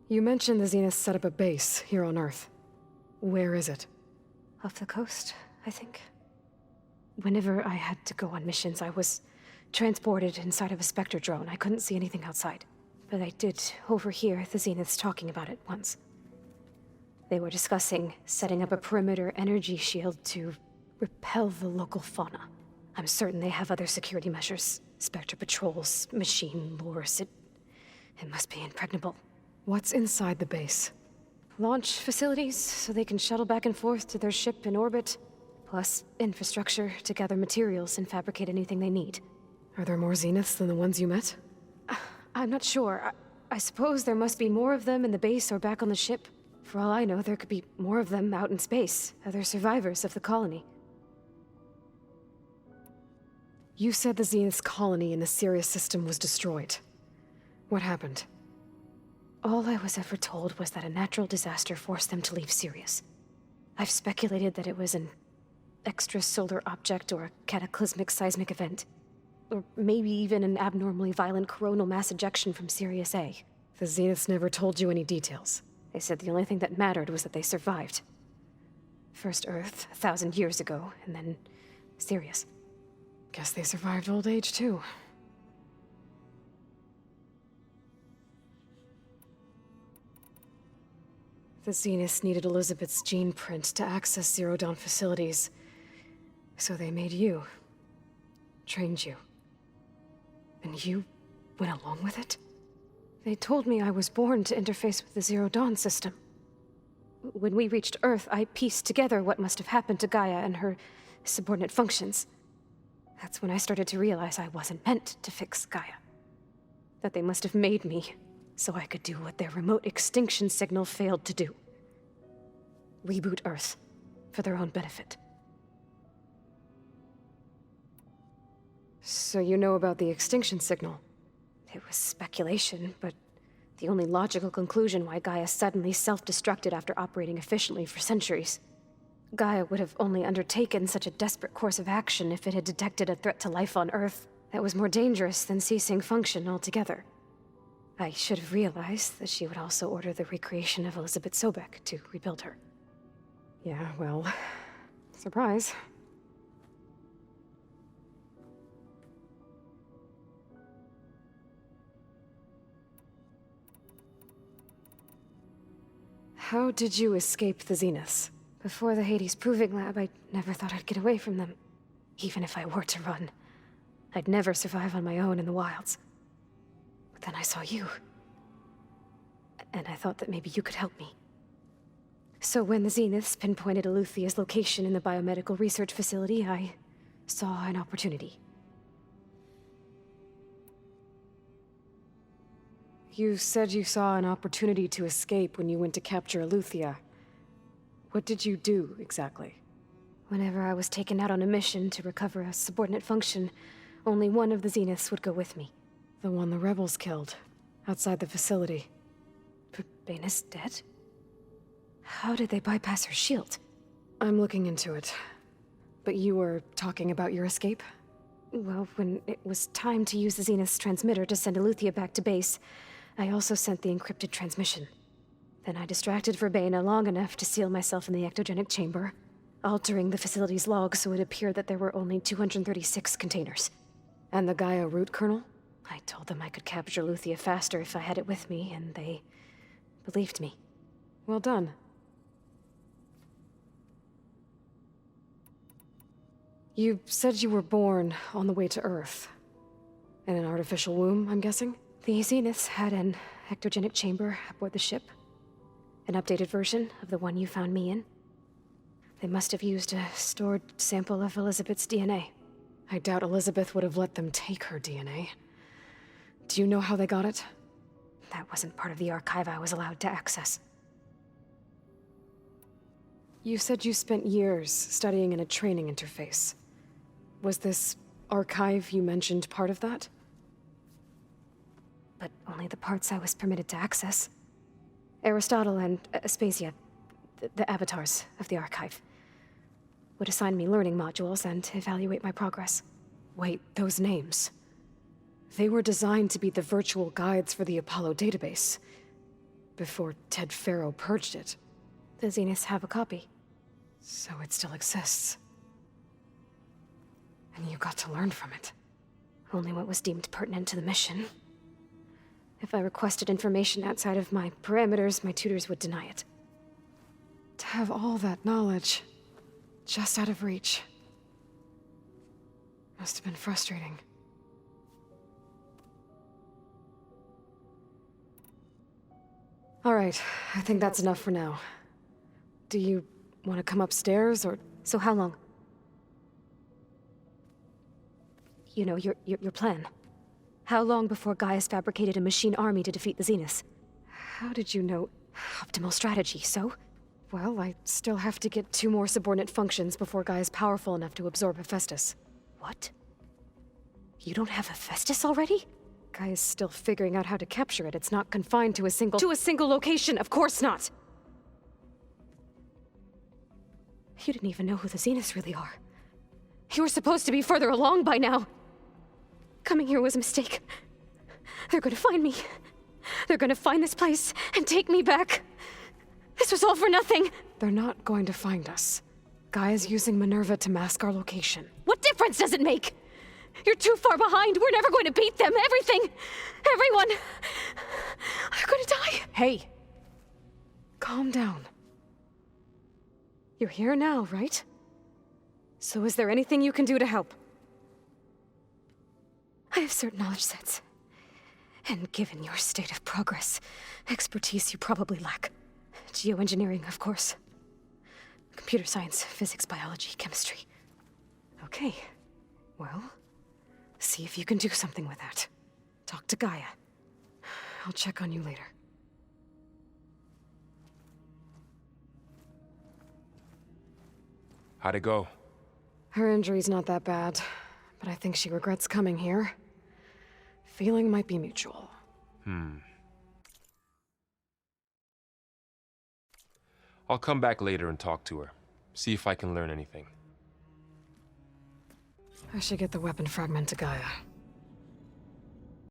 You mentioned the Zenith set up a base here on Earth. Where is it? Off the coast, I think. Whenever I had to go on missions, I was transported inside of a Spectre drone. I couldn't see anything outside. But I did overhear the Zeniths talking about it once. They were discussing setting up a perimeter energy shield to repel the local fauna. I'm certain they have other security measures. Spectre patrols, machine lures. It must be impregnable. What's inside the base? Launch facilities, so they can shuttle back and forth to their ship in orbit. Plus, infrastructure to gather materials and fabricate anything they need. Are there more Zeniths than the ones you met? I'm not sure. I suppose there must be more of them in the base or back on the ship. For all I know, there could be more of them out in space, other survivors of the colony. You said the Zenith's colony in the Sirius system was destroyed. What happened? All I was ever told was that a natural disaster forced them to leave Sirius. I've speculated that it was an extrasolar object or a cataclysmic seismic event. Or maybe even an abnormally violent coronal mass ejection from Sirius A. The Zeniths never told you any details. They said the only thing that mattered was that they survived. First Earth, 1,000 years ago, and then Sirius. Guess they survived old age, too. The Zeniths needed Elizabeth's gene print to access Zero Dawn facilities. So they made you. Trained you. And you went along with it? They told me I was born to interface with the Zero Dawn system. When we reached Earth, I pieced together what must have happened to Gaia and her subordinate functions. That's when I started to realize I wasn't meant to fix Gaia. That they must have made me so I could do what their remote extinction signal failed to do. Reboot Earth for their own benefit. So you know about the extinction signal? It was speculation, but the only logical conclusion why Gaia suddenly self-destructed after operating efficiently for centuries. Gaia would have only undertaken such a desperate course of action if it had detected a threat to life on Earth that was more dangerous than ceasing function altogether. I should have realized that she would also order the recreation of Elizabeth Sobek to rebuild her. Yeah, well, surprise. How did you escape the Zeniths? Before the Hades Proving Lab, I never thought I'd get away from them. Even if I were to run, I'd never survive on my own in the wilds. But then I saw you. And I thought that maybe you could help me. So when the Zeniths pinpointed Eluthia's location in the biomedical research facility, I saw an opportunity. You said you saw an opportunity to escape when you went to capture Eluthia. What did you do, exactly? Whenever I was taken out on a mission to recover a subordinate function, only one of the Zeniths would go with me. The one the rebels killed, outside the facility. Baina's dead? How did they bypass her shield? I'm looking into it. But you were talking about your escape? Well, when it was time to use the Zenith's transmitter to send Eluthia back to base, I also sent the encrypted transmission. Then I distracted Verbena long enough to seal myself in the ectogenic chamber, altering the facility's log so it appeared that there were only 236 containers. And the Gaia root kernel? I told them I could capture Eluthia faster if I had it with me, and they believed me. Well done. You said you were born on the way to Earth. In an artificial womb, I'm guessing? The Zeniths had an ectogenic chamber aboard the ship. An updated version of the one you found me in. They must have used a stored sample of Elizabeth's DNA. I doubt Elizabeth would have let them take her DNA. Do you know how they got it? That wasn't part of the archive I was allowed to access. You said you spent years studying in a training interface. Was this archive you mentioned part of that? But only the parts I was permitted to access. Aristotle and Aspasia, the avatars of the archive, would assign me learning modules and evaluate my progress. Wait, those names. They were designed to be the virtual guides for the Apollo database. before Ted Faro purged it. The Zeniths have a copy. So it still exists. And you got to learn from it. Only what was deemed pertinent to the mission. If I requested information outside of my parameters, my tutors would deny it. To have all that knowledge, just out of reach. Must have been frustrating. Alright, I think that's enough for now. Do you want to come upstairs, or...? So how long? You know, your plan. How long before Gaius fabricated a machine army to defeat the Zeniths? How did you know? Optimal strategy, so? Well, I still have to get 2 more subordinate functions before Gaia's powerful enough to absorb Hephaestus. What? You don't have Hephaestus already? Gaia's still figuring out how to capture it. It's not confined to a single— To a single location, of course not! You didn't even know who the Zeniths really are. You were supposed to be further along by now! Coming here was a mistake. They're gonna find me. They're gonna find this place and take me back. This was all for nothing! They're not going to find us. Gaia's using Minerva to mask our location. What difference does it make? You're too far behind. We're never going to beat them. Everything. Everyone. They're gonna die. Hey. Calm down. You're here now, right? So is there anything you can do to help? I have certain knowledge sets. And given your state of progress, expertise you probably lack. Geoengineering, of course. Computer science, physics, biology, chemistry. Okay. Well, see if you can do something with that. Talk to Gaia. I'll check on you later. How'd it go? Her injury's not that bad, but I think she regrets coming here. Feeling might be mutual. I'll come back later and talk to her. See if I can learn anything. I should get the weapon fragment to Gaia.